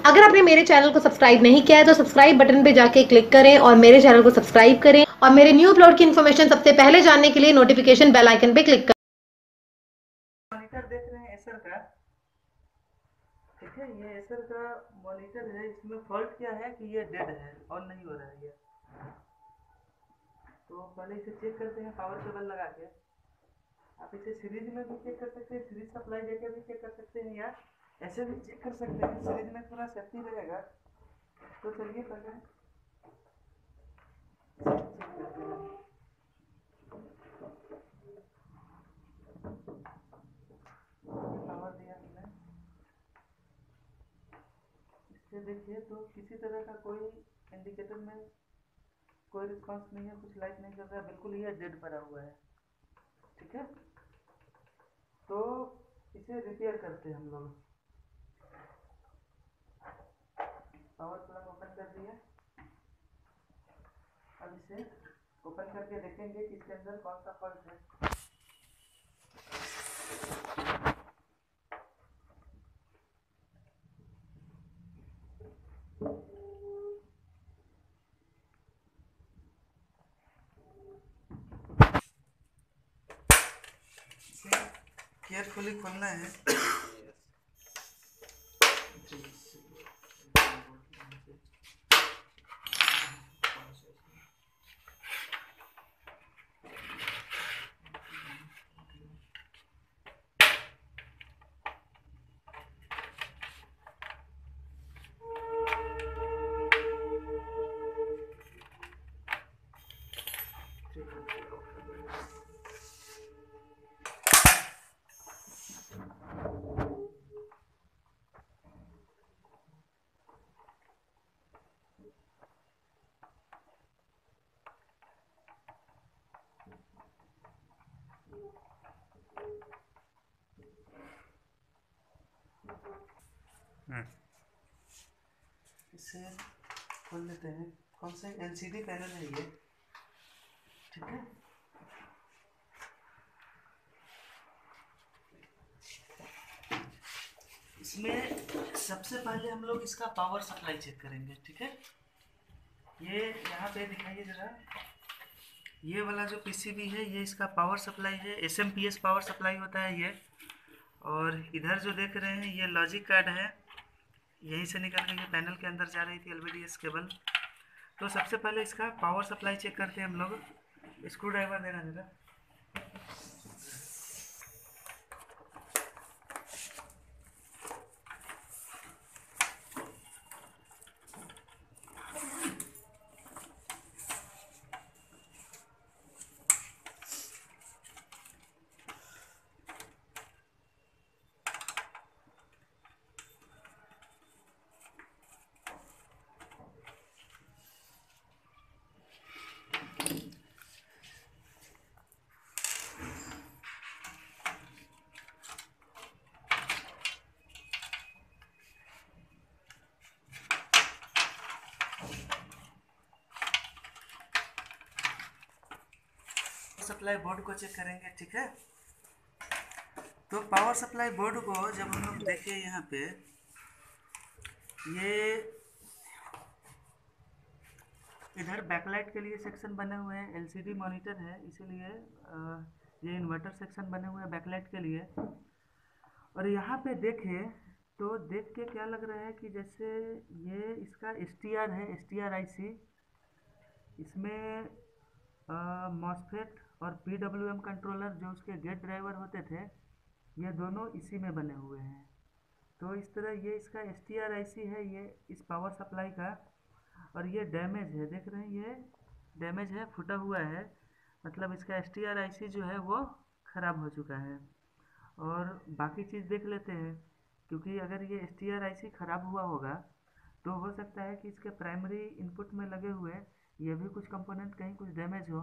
अगर आपने मेरे चैनल को सब्सक्राइब नहीं किया है तो सब्सक्राइब बटन पे जाके क्लिक करें और मेरे चैनल को सब्सक्राइब करें और मेरे न्यू अपलोड की इन्फॉर्मेशन सबसे पहले जानने के लिए नोटिफिकेशन बेल आइकन पे क्लिक करें। मॉनिटर देख रहे हैं एसर का। ठीक है, ये एसर का मॉनिटर है। इसमें फॉल्ट क्या है कि ये डेड है, ऑन नहीं हो रहा है ये। तो पहले इसे चेक करते हैं पावर केबल लगा के। आप इसे सीरीज में भी चेक कर सकते हैं, सीरीज सप्लाई देके भी चेक कर सकते हैं, या ऐसे भी चेक कर सकते हैं। सीरीज में थोड़ा सेफ्टी रहेगा। तो चलिए पहले चेक करते हैं। पावर दिया हमने, इससे देखिए तो किसी तरह का कोई इंडिकेटर में कोई रिस्पांस नहीं है, कुछ लाइट नहीं कर रहा है, बिल्कुल ये डेड पड़ा हुआ है। ठीक है, तो इसे रिपेयर करते हैं हम लोग। पावर प्लग ओपन कर दिया। अब इसे ओपन करके देखेंगे कि इसके अंदर कौन सा फॉल्ट है। केयरफुली खोलना है। इसे खोल लेते हैं। कौन सा एलसीडी पैनल है ये। ठीक है, इसमें सबसे पहले हम लोग इसका पावर सप्लाई चेक करेंगे। ठीक है, ये यहाँ पे दिखाइए जरा। ये वाला जो पीसीबी है ये इसका पावर सप्लाई है, एसएमपीएस पावर सप्लाई होता है ये। और इधर जो देख रहे हैं ये लॉजिक कार्ड है, यहीं से निकल के ये पैनल के अंदर जा रही थी एलवीडीएस केबल। तो सबसे पहले इसका पावर सप्लाई चेक करते हैं हम लोग। स्क्रू ड्राइवर देना जरा। सप्लाई बोर्ड को चेक करेंगे। ठीक है, तो पावर सप्लाई बोर्ड को जब हम लोग देखें यहाँ पे, ये इधर बैकलाइट के लिए सेक्शन बने हुए हैं। एलसीडी मॉनिटर है इसीलिए ये इन्वर्टर सेक्शन बने हुए हैं बैकलाइट के लिए। और यहाँ पे देखें तो देख के क्या लग रहा है कि जैसे ये इसका एसटीआर है, एसटीआर आईसी। इसमें मॉसफेट और पीडब्ल्यूएम कंट्रोलर जो उसके गेट ड्राइवर होते थे, ये दोनों इसी में बने हुए हैं। तो इस तरह ये इसका एसटीआर आईसी है ये इस पावर सप्लाई का। और ये डैमेज है, देख रहे हैं ये डैमेज है, फूटा हुआ है। मतलब इसका एसटीआर आईसी जो है वो ख़राब हो चुका है। और बाकी चीज़ देख लेते हैं, क्योंकि अगर ये एसटीआर आईसी ख़राब हुआ होगा तो हो सकता है कि इसके प्राइमरी इनपुट में लगे हुए ये भी कुछ कंपोनेंट कहीं कुछ डैमेज हो।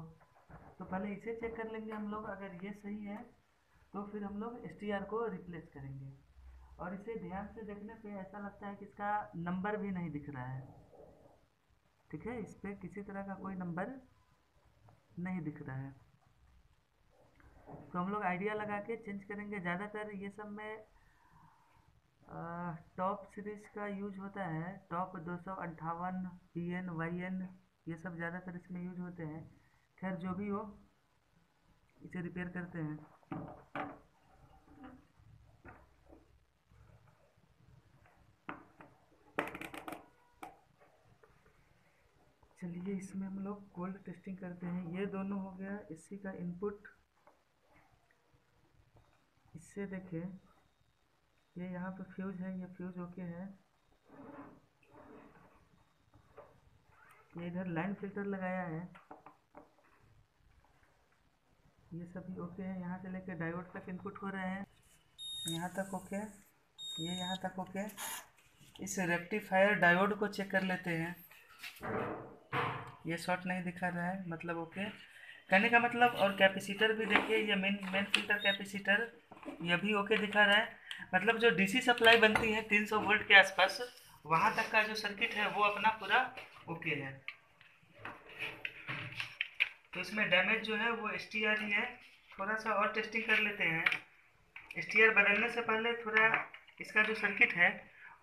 तो पहले इसे चेक कर लेंगे हम लोग। अगर ये सही है तो फिर हम लोग एसटीआर को रिप्लेस करेंगे। और इसे ध्यान से देखने पे ऐसा लगता है कि इसका नंबर भी नहीं दिख रहा है। ठीक है, इस पर किसी तरह का कोई नंबर नहीं दिख रहा है। तो हम लोग आइडिया लगा के चेंज करेंगे। ज़्यादातर ये सब में टॉप सीरीज का यूज होता है, टॉप 258 PN YN, ये सब ज़्यादातर इसमें यूज होते हैं। खैर जो भी हो, इसे रिपेयर करते हैं। चलिए इसमें हम लोग कोल्ड टेस्टिंग करते हैं। ये दोनों हो गया इसी का इनपुट। इससे देखें, ये यहाँ पे फ्यूज है, ये फ्यूज ओके है। ये इधर लाइन फिल्टर लगाया है, ये सभी ओके है। यहाँ से लेकर डायोड तक इनपुट हो रहे हैं, यहाँ तक ओके, ये यहाँ तक ओके। इस रेक्टिफायर डायोड को चेक कर लेते हैं। ये शॉर्ट नहीं दिखा रहा है, मतलब ओके कहने का मतलब। और कैपेसिटर भी देखिए, ये मेन फिल्टर कैपेसिटर, ये भी ओके दिखा रहा है। मतलब जो डीसी सप्लाई बनती है 300 वोल्ट के आसपास, वहाँ तक का जो सर्किट है वो अपना पूरा ओके है। तो इसमें डैमेज जो है वो STR ही है। थोड़ा सा और टेस्टिंग कर लेते हैं। STR बदलने से पहले थोड़ा इसका जो सर्किट है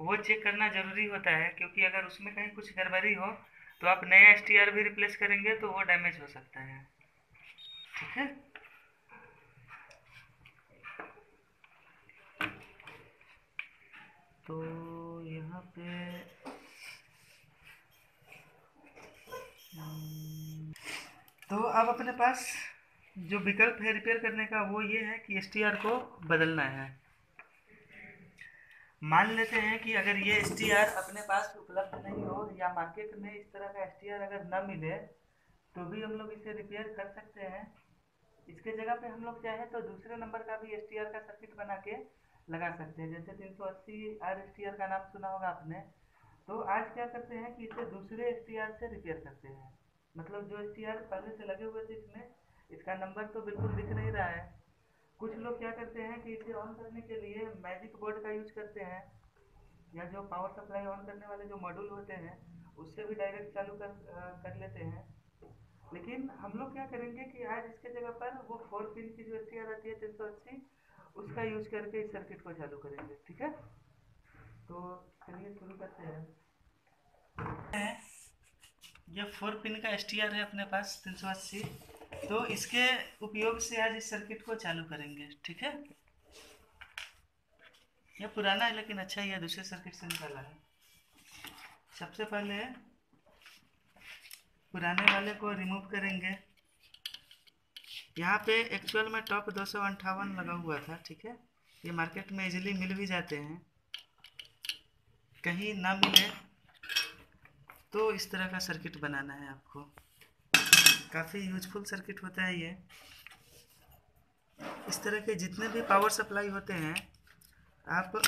वो चेक करना ज़रूरी होता है, क्योंकि अगर उसमें कहीं कुछ गड़बड़ी हो तो आप नया STR भी रिप्लेस करेंगे तो वो डैमेज हो सकता है। ठीक है, तो यहाँ पे तो अब अपने पास जो विकल्प है रिपेयर करने का वो ये है कि STR को बदलना है। मान लेते हैं कि अगर ये STR अपने पास उपलब्ध नहीं हो या मार्केट में इस तरह का STR अगर न मिले तो भी हम लोग इसे रिपेयर कर सकते हैं। इसके जगह पे हम लोग चाहे तो दूसरे नंबर का भी STR का सर्किट बना के लगा सकते हैं। जैसे 380 RSTR का नाम सुना होगा आपने। तो आज क्या करते हैं कि इसे दूसरे STR से रिपेयर करते हैं। मतलब जो STR पहले से लगे हुए थे इसमें, इसका नंबर तो बिल्कुल दिख नहीं रहा है। कुछ लोग क्या करते हैं कि इसे ऑन करने के लिए मैजिक बोर्ड का यूज करते हैं, या जो पावर सप्लाई ऑन करने वाले जो मॉड्यूल होते हैं उससे भी डायरेक्ट चालू कर लेते हैं। लेकिन हम लोग क्या करेंगे कि आज इसके जगह पर वो 4 पिन की जो STR आती है 380, उसका यूज करके इस सर्किट को चालू करेंगे। ठीक है, तो चलिए शुरू करते हैं। ये 4 पिन का STR है अपने पास 380, तो इसके उपयोग से आज इस सर्किट को चालू करेंगे। ठीक है, ये पुराना है लेकिन अच्छा ही है, दूसरे सर्किट से निकाला है। सबसे पहले पुराने वाले को रिमूव करेंगे। यहाँ पे एक्चुअल में टॉप 258 लगा हुआ था। ठीक है, ये मार्केट में इजीली मिल भी जाते हैं। कहीं ना मिले तो इस तरह का सर्किट बनाना है आपको। काफ़ी यूजफुल सर्किट होता है ये। इस तरह के जितने भी पावर सप्लाई होते हैं आप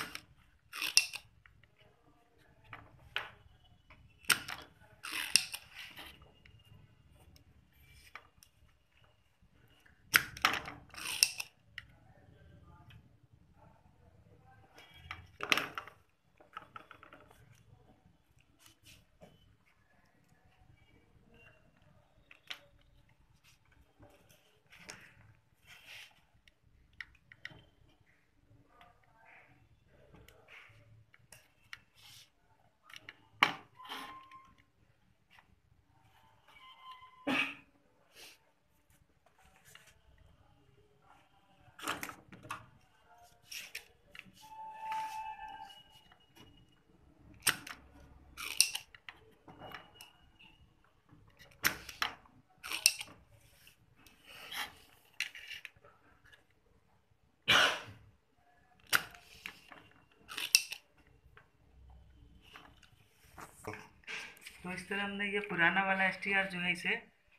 तो इस तरह हमने ये पुराना वाला STR जो है इसे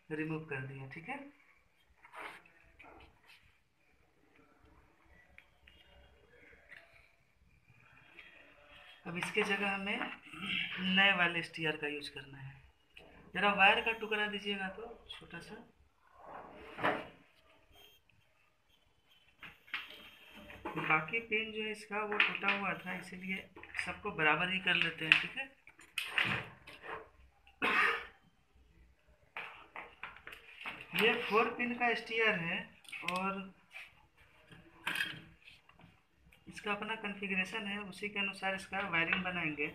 रिमूव कर दिया। ठीक है, अब इसके जगह हमें नए वाले STR का यूज करना है। जरा वायर का टुकड़ा दीजिएगा तो छोटा सा। बाकी पिन जो है इसका वो टूटा हुआ था, इसीलिए सबको बराबर ही कर लेते हैं। ठीक है, ये 4 पिन का STR है और इसका अपना कॉन्फ़िगरेशन है, उसी के अनुसार इसका वायरिंग बनाएंगे।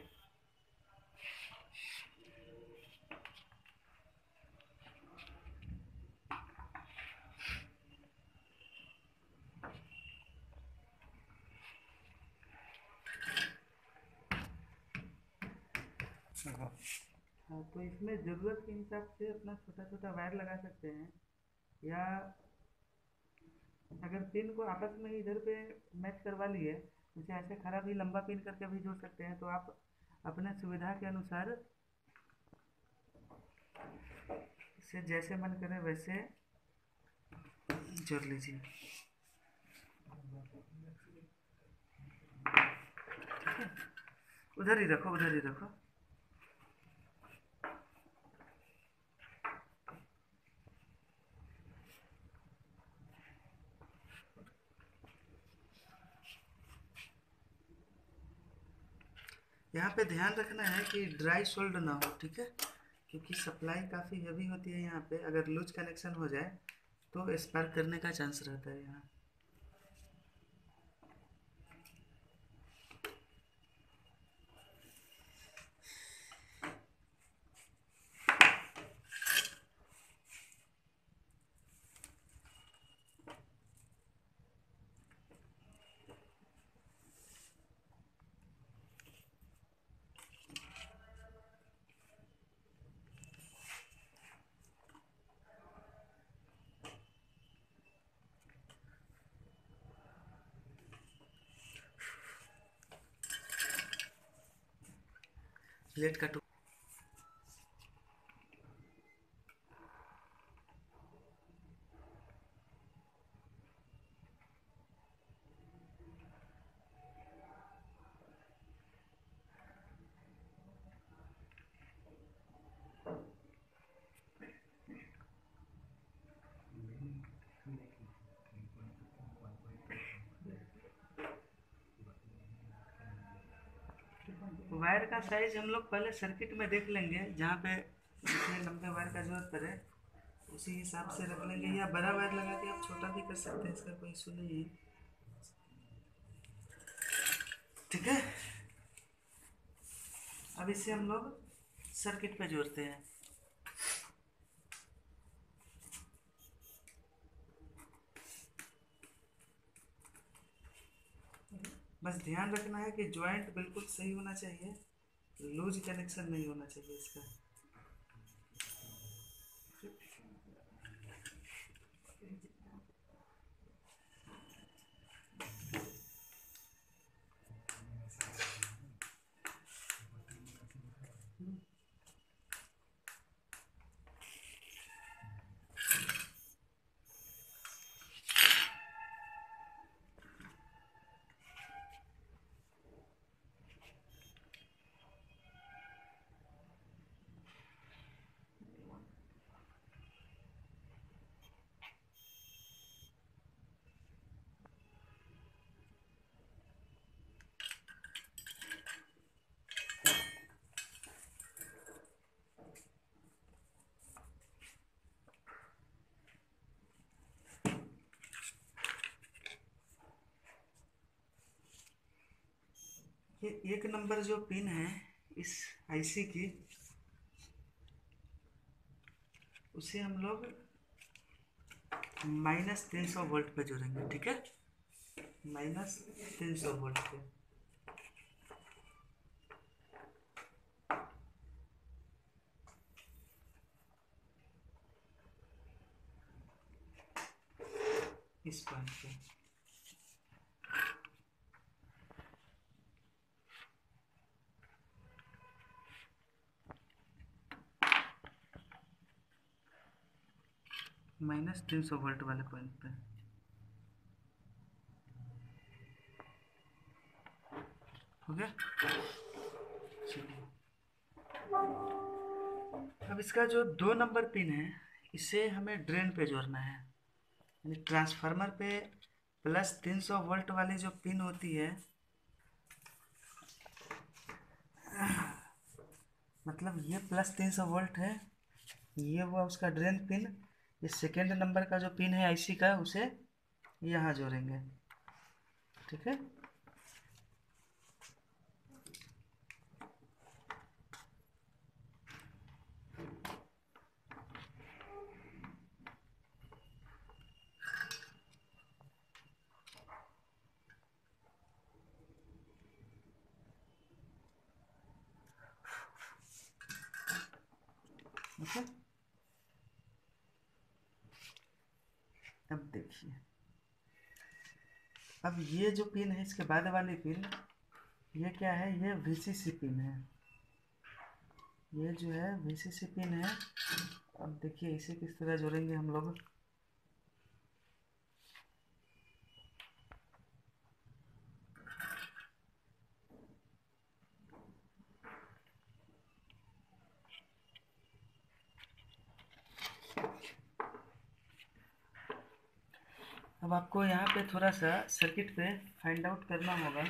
हाँ, तो इसमें ज़रूरत के हिसाब से अपना छोटा छोटा वायर लगा सकते हैं, या अगर पिन को आपस में इधर पे मैच करवा लिए, जैसे ऐसे खड़ा भी लंबा पिन करके भी जोड़ सकते हैं। तो आप अपने सुविधा के अनुसार इसे जैसे मन करे वैसे जोड़ लीजिए। उधर ही रखो, उधर ही रखो। यहाँ पे ध्यान रखना है कि ड्राई सोल्ड ना हो, ठीक है, क्योंकि सप्लाई काफ़ी हेवी होती है यहाँ पे। अगर लूज कनेक्शन हो जाए तो स्पार्क करने का चांस रहता है यहाँ। प्लेट का वायर का साइज हम लोग पहले सर्किट में देख लेंगे, जहाँ पे जितने लंबे वायर का जरूरत पड़े उसी हिसाब से रख लेंगे, या बड़ा वायर लगा के आप छोटा भी कर सकते हैं, इसका कोई इशू नहीं है। ठीक है, अब इसे हम लोग सर्किट पे जोड़ते हैं। बस ध्यान रखना है कि जॉइंट बिल्कुल सही होना चाहिए, लूज कनेक्शन नहीं होना चाहिए इसका। ये 1 नंबर जो पिन है इस आईसी की, उसे हम लोग -300 वोल्ट पे जोड़ेंगे। ठीक है, -300 वोल्ट पे। इस पॉइंट पे -300 वोल्ट वाले पॉइंट पे। हो गया। चलिए, अब इसका जो 2 नंबर पिन है इसे हमें ड्रेन पे जोड़ना है, यानी ट्रांसफार्मर पे +300 वोल्ट वाली जो पिन होती है, मतलब ये +300 वोल्ट है, ये हुआ उसका ड्रेन पिन। ये सेकेंड नंबर का जो पिन है आईसी का, उसे यहाँ जोड़ेंगे। ठीक है, ओके। अब देखिए, अब ये जो पिन है इसके बाद वाली पिन, ये क्या है, ये VCC पिन है, ये जो है VCC पिन है। अब देखिए इसे किस तरह जोड़ेंगे हम लोग। अब आपको यहाँ पे थोड़ा सा सर्किट पे फाइंड आउट करना होगा।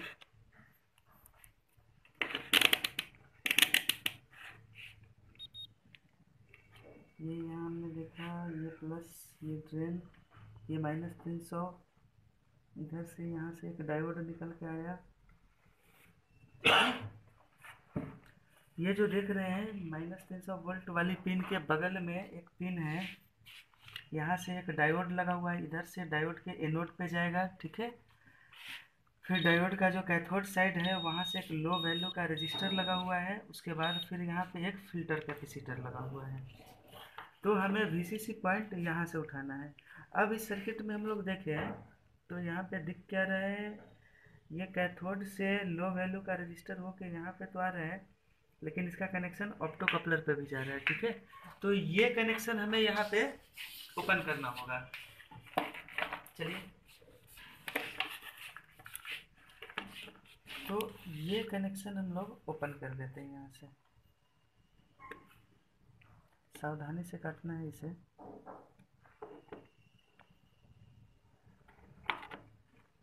ये यहाँ हमने देखा, ये प्लस, ये ड्रेन, ये -300, इधर से यहाँ से एक डायोड निकल के आया। ये जो देख रहे हैं -300 वोल्ट वाली पिन के बगल में एक पिन है, यहाँ से एक डायोड लगा हुआ है, इधर से डायोड के एनोड पे जाएगा, ठीक है। फिर डायोड का जो कैथोड साइड है वहाँ से एक लो वैल्यू का रजिस्टर लगा हुआ है, उसके बाद फिर यहाँ पे एक फिल्टर कैपेसिटर लगा हुआ है। तो हमें VCC पॉइंट यहाँ से उठाना है। अब इस सर्किट में हम लोग देखें तो यहाँ पे दिख क्या रहा है, ये कैथोड से लो वैल्यू का रजिस्टर होके यहाँ पे तो आ रहा है, लेकिन इसका कनेक्शन ऑप्टो कपलर पे भी जा रहा है, ठीक है। तो ये कनेक्शन हमें यहाँ पे ओपन करना होगा। चलिए, तो ये कनेक्शन हम लोग ओपन कर देते हैं। यहाँ से सावधानी से काटना है इसे।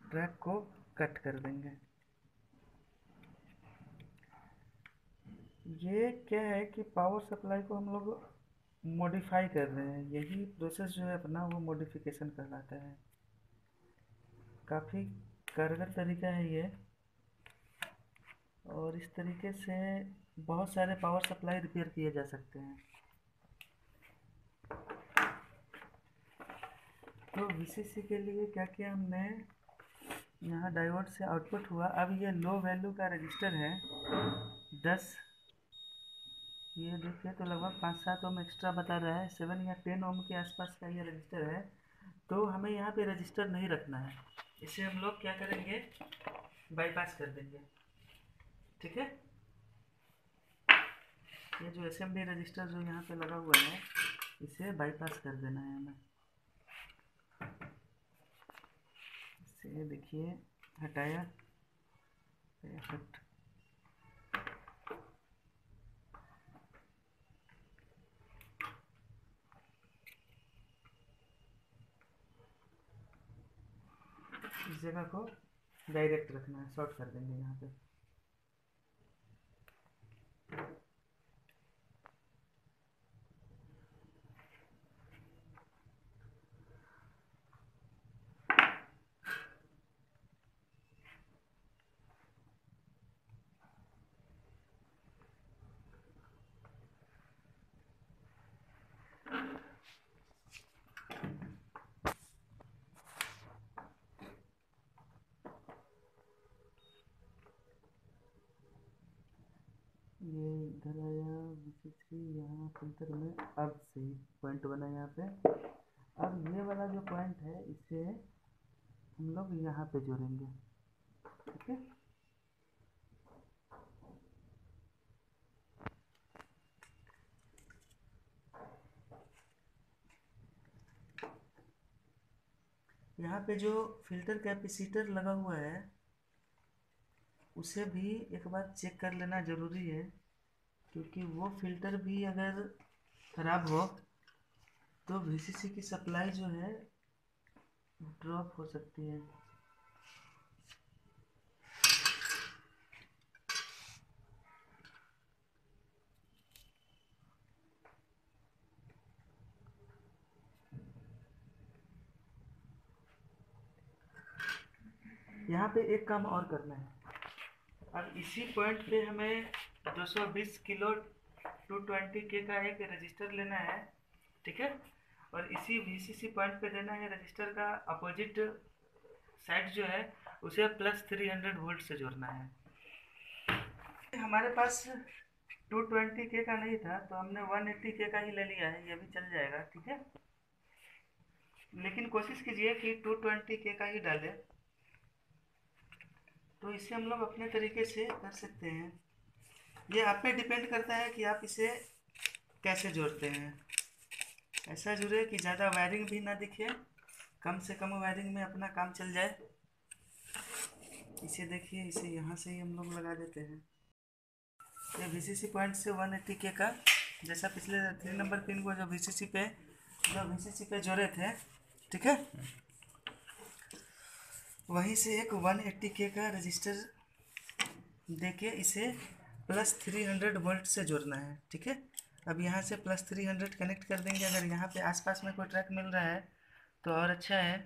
ट्रैक को कट कर देंगे। ये क्या है कि पावर सप्लाई को हम लोग मॉडिफाई कर रहे हैं, यही प्रोसेस जो है अपना वो मॉडिफिकेशन कहलाता है। काफ़ी कारगर तरीका है ये, और इस तरीके से बहुत सारे पावर सप्लाई रिपेयर किए जा सकते हैं। तो VCC के लिए क्या किया हमने, यहाँ डायोड से आउटपुट हुआ। अब ये लो वैल्यू का रजिस्टर है 10, ये देखिए तो लगभग 5-7 ओम एक्स्ट्रा बता रहा है, 7 या 10 ओम के आसपास का ये रजिस्टर है। तो हमें यहाँ पे रजिस्टर नहीं रखना है, इसे हम लोग क्या करेंगे, बाईपास कर देंगे, ठीक है। ये जो SMD रजिस्टर जो यहाँ पे लगा हुआ है, इसे बाईपास कर देना है हमें। इसे देखिए हटाया, इफेक्ट। इस जगह को डायरेक्ट रखना है, शॉर्ट कर देंगे यहाँ पे। ये इधर आया VCC, यहाँ फिल्टर में अब सही पॉइंट बना यहाँ पे। अब ये वाला जो पॉइंट है इसे हम लोग यहाँ पे जोड़ेंगे, ठीक है। यहाँ पे जो फिल्टर कैपेसिटर लगा हुआ है उसे भी एक बार चेक कर लेना ज़रूरी है, क्योंकि वो फिल्टर भी अगर ख़राब हो तो VCC की सप्लाई जो है ड्रॉप हो सकती है। यहाँ पे एक काम और करना है। अब इसी पॉइंट पे हमें 220 किलो 220K का एक रजिस्टर लेना है, ठीक है। और इसी VCC पॉइंट पे देना है रजिस्टर का अपोजिट साइड जो है उसे +300 वोल्ट से जोड़ना है। हमारे पास 220K का नहीं था तो हमने 180K का ही ले लिया है, ये भी चल जाएगा, ठीक है। लेकिन कोशिश कीजिए कि 220K का ही डालें। तो इसे हम लोग अपने तरीके से कर सकते हैं, ये आप पे डिपेंड करता है कि आप इसे कैसे जोड़ते हैं। ऐसा जुड़े कि ज़्यादा वायरिंग भी ना दिखे, कम से कम वायरिंग में अपना काम चल जाए। इसे देखिए, इसे यहाँ से ही हम लोग लगा देते हैं। ये VCC पॉइंट से 180K का, जैसा पिछले 3 नंबर पिन को जो VCC पे जोड़े थे, ठीक है, वहीं से एक 180K का रजिस्टर देके इसे +300 वोल्ट से जोड़ना है, ठीक है। अब यहाँ से +300 कनेक्ट कर देंगे। अगर यहाँ पे आसपास में कोई ट्रैक मिल रहा है तो और अच्छा है,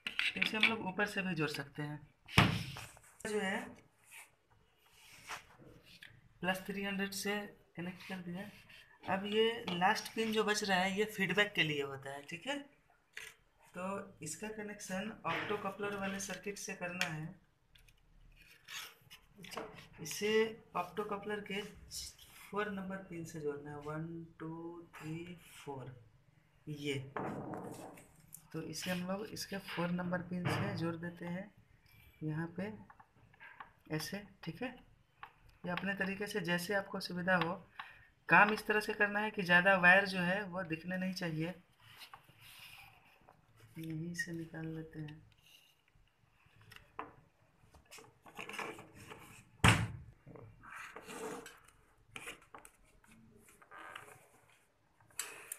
तो इसे हम लोग ऊपर से भी जोड़ सकते हैं। जो है +300 से कनेक्ट कर दिया। अब ये लास्ट पिन जो बच रहा है ये फीडबैक के लिए होता है, ठीक है। तो इसका कनेक्शन ऑप्टो कपलर वाले सर्किट से करना है। इसे ऑप्टो कपलर के 4 नंबर पिन से जोड़ना है, 1 2 3 4, ये। तो इसे हम लोग इसके 4 नंबर पिन से जोड़ देते हैं यहाँ पे, ऐसे, ठीक है। ये अपने तरीके से जैसे आपको सुविधा हो, काम इस तरह से करना है कि ज़्यादा वायर जो है वो दिखने नहीं चाहिए। यहीं से निकाल लेते हैं।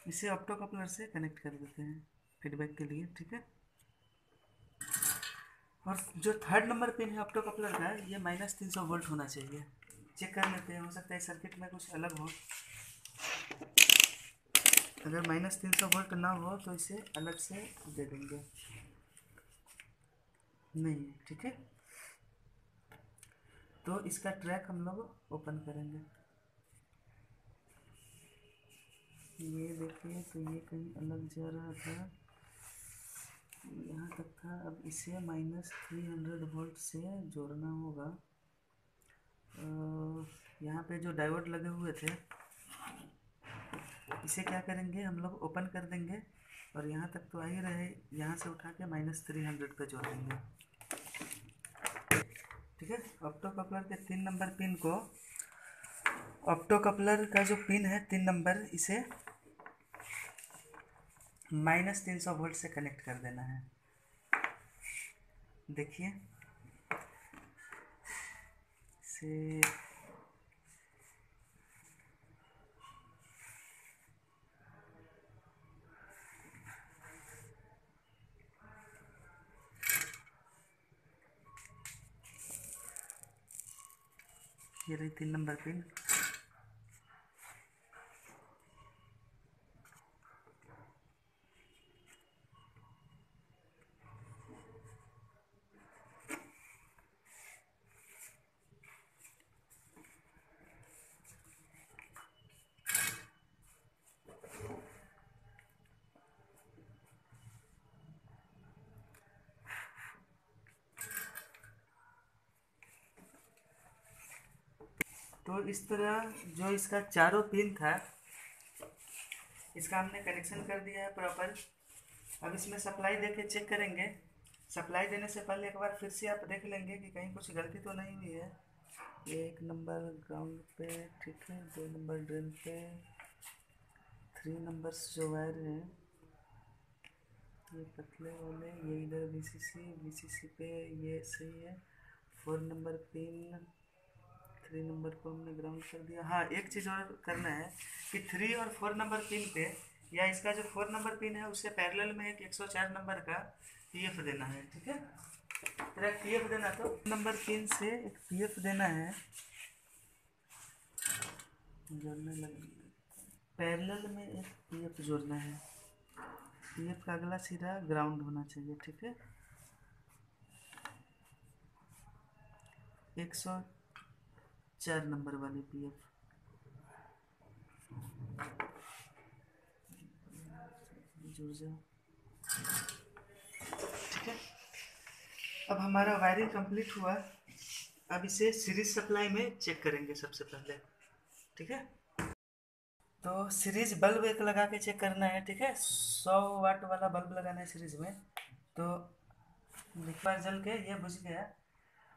इसे ऑप्टो कपलर से कनेक्ट कर देते हैं फीडबैक के लिए, ठीक है। और जो 3rd नंबर पिन है ऑप्टो कपलर का, ये -300 वोल्ट होना चाहिए। चेक कर लेते हैं, हो सकता है सर्किट में कुछ अलग हो। अगर -300 वोल्ट ना हो तो इसे अलग से दे देंगे, नहीं, ठीक है। तो इसका ट्रैक हम लोग ओपन करेंगे। ये देखिए, तो ये कहीं अलग जा रहा था, यहाँ तक था। अब इसे -300 वोल्ट से जोड़ना होगा। यहाँ पे जो डायोड लगे हुए थे, इसे क्या करेंगे, हम लोग ओपन कर देंगे और यहाँ तक तो आ ही रहे, यहाँ से उठा के -300 पे जोड़ देंगे, ठीक है। ऑप्टो कपलर के 3 नंबर पिन को, ऑप्टो कपलर का जो पिन है 3 नंबर, इसे -300 वोल्ट से कनेक्ट कर देना है। देखिए, से ये रही 3 नंबर पिन। तो इस तरह जो इसका चारों पिन था, इसका हमने कनेक्शन कर दिया है प्रॉपर। अब इसमें सप्लाई देके चेक करेंगे। सप्लाई देने से पहले एक बार फिर से आप देख लेंगे कि कहीं कुछ गलती तो नहीं हुई है। ये 1 नंबर ग्राउंड पे, ठीक है, 2 नंबर ड्रेन पे, 3 नंबर्स जो वायर हैं ये पतले वाले, ये इधर VCC पे ये सही है। 4 नंबर पिन, 3 नंबर को हमने ग्राउंड कर दिया। हाँ, एक चीज़ और करना है कि 3 और 4 नंबर पिन पे, या इसका जो 4 नंबर पिन है उससे पैरेलल में एक 104 नंबर का PF देना है, ठीक है। तेरा PF देना, तो नंबर पिन से एक PF देना है, जोड़ने लगे पैरेलल में एक PF जोड़ना है। PF का अगला सिरा ग्राउंड होना चाहिए, ठीक है। 104 नंबर वाली PF जुड़ जाओ, ठीक है। अब हमारा वायरिंग कंप्लीट हुआ। अब इसे सीरीज सप्लाई में चेक करेंगे सबसे पहले। ठीक है। तो सीरीज बल्ब एक लगा के चेक करना है, ठीक है। 100 वाट वाला बल्ब लगाना है सीरीज में। तो एक बार जल के ये बुझ गया,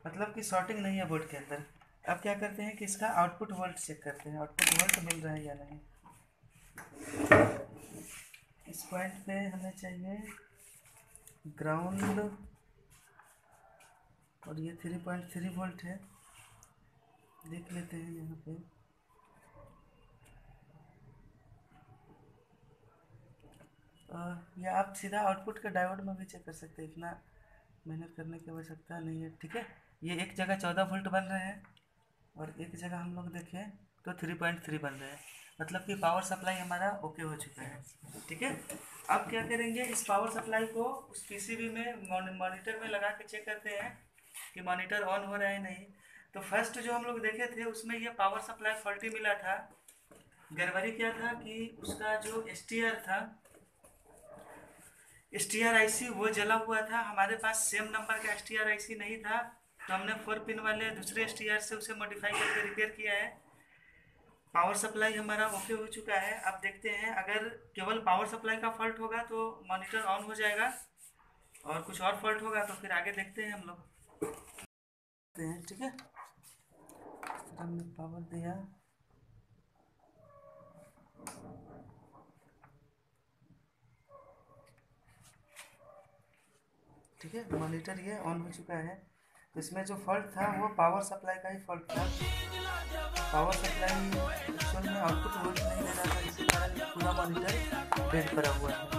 मतलब कि शॉर्टिंग नहीं है बोर्ड के अंदर। अब क्या करते हैं कि इसका आउटपुट वोल्ट चेक करते हैं, आउटपुट वोल्ट मिल रहा है या नहीं। इस पॉइंट पे हमें चाहिए ग्राउंड, और ये 3.3 वोल्ट है। देख लेते हैं यहाँ पे। या आप सीधा आउटपुट के डायोड में भी चेक कर सकते हैं, इतना मेहनत करने की आवश्यकता नहीं है, ठीक है। ये एक जगह 14 वोल्ट बन रहे हैं और एक जगह हम लोग देखें तो 3.3 बन रहे हैं, मतलब कि पावर सप्लाई हमारा ओके हो चुका है, ठीक है। अब क्या करेंगे, इस पावर सप्लाई को उस पीसीबी में मॉनिटर में लगा के चेक करते हैं कि मॉनिटर ऑन हो रहा है नहीं। तो फर्स्ट जो हम लोग देखे थे उसमें ये पावर सप्लाई फॉल्टी मिला था। गड़बड़ी क्या था कि उसका जो STR था, STR IC वो जला हुआ था। हमारे पास सेम नंबर का STR IC नहीं था, तो हमने 4 पिन वाले दूसरे STR से उसे मॉडिफाई करके रिपेयर किया है। पावर सप्लाई हमारा ओके हो चुका है। अब देखते हैं, अगर केवल पावर सप्लाई का फॉल्ट होगा तो मॉनिटर ऑन हो जाएगा, और कुछ और फॉल्ट होगा तो फिर आगे देखते हैं हम लोग, ठीक है। हमने पावर दिया, ठीक है। मॉनिटर ये ऑन हो चुका है। तो इसमें जो फॉल्ट था वो पावर सप्लाई का ही फॉल्ट था। पावर सप्लाई एक्चुअल में आउटपुट वोल्ट नहीं दे रहा था, इसी कारण पूरा मॉनिटर डेड पड़ा हुआ है।